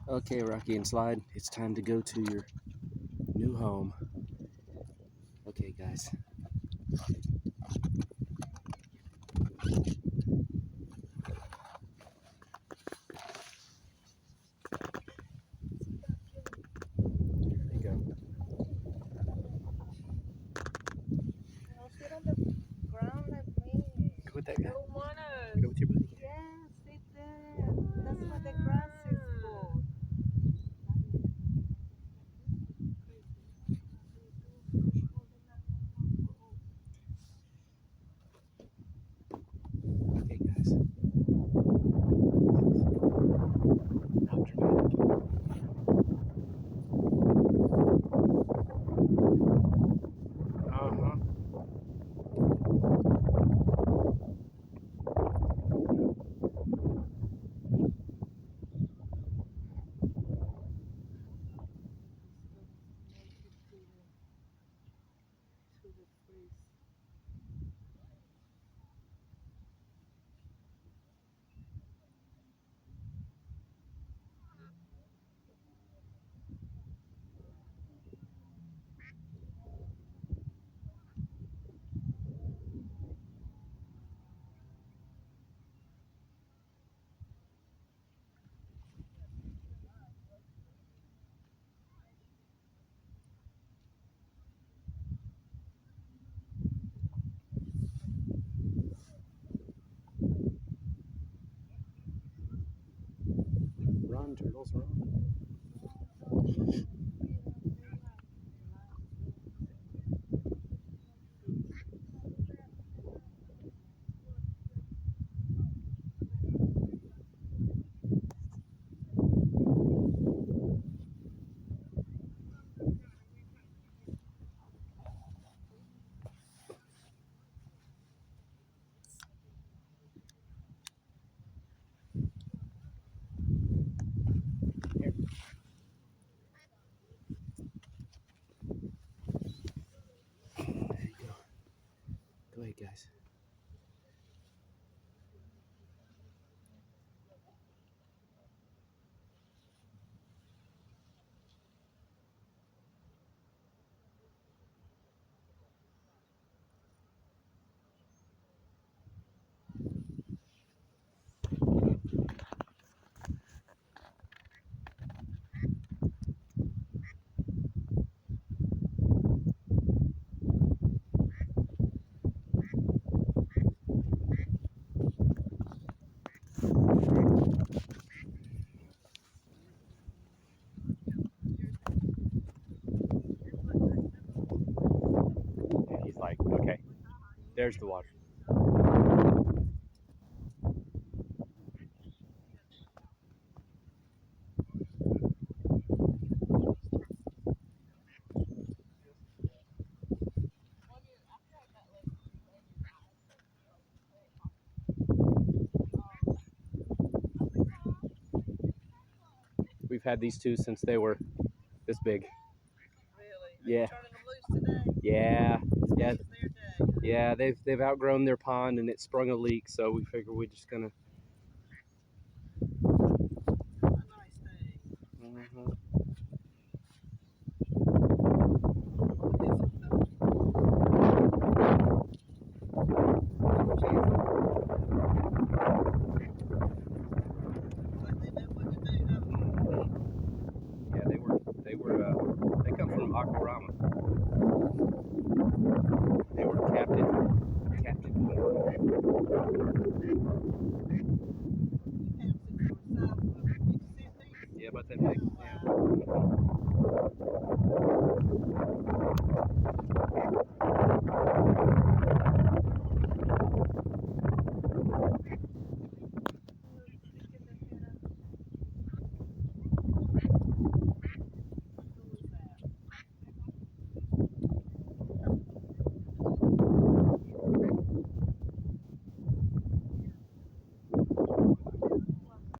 Okay, Rocky and Slide, it's time to go to your new home. Okay, guys. Here they go. No, sit on the ground like me. Go with that guy. I don't wanna. Go with your buddy. Yeah, sit there. That's what the grass is for. Okay, guys. Not dramatic. Uh-huh. To the freeze. Run, turtles, run. Here. There you go. Go ahead, guys. And he's like, okay, there's the water. We've had these two since they were this big. Really? Are Yeah. you turning them loose today? Yeah. Yeah. It's their day. Yeah, they've outgrown their pond and it sprung a leak, so we figure we're just gonna. A nice day. Mhm. Like they know what to do, don't Yeah, they come from Aquarama. They were captive.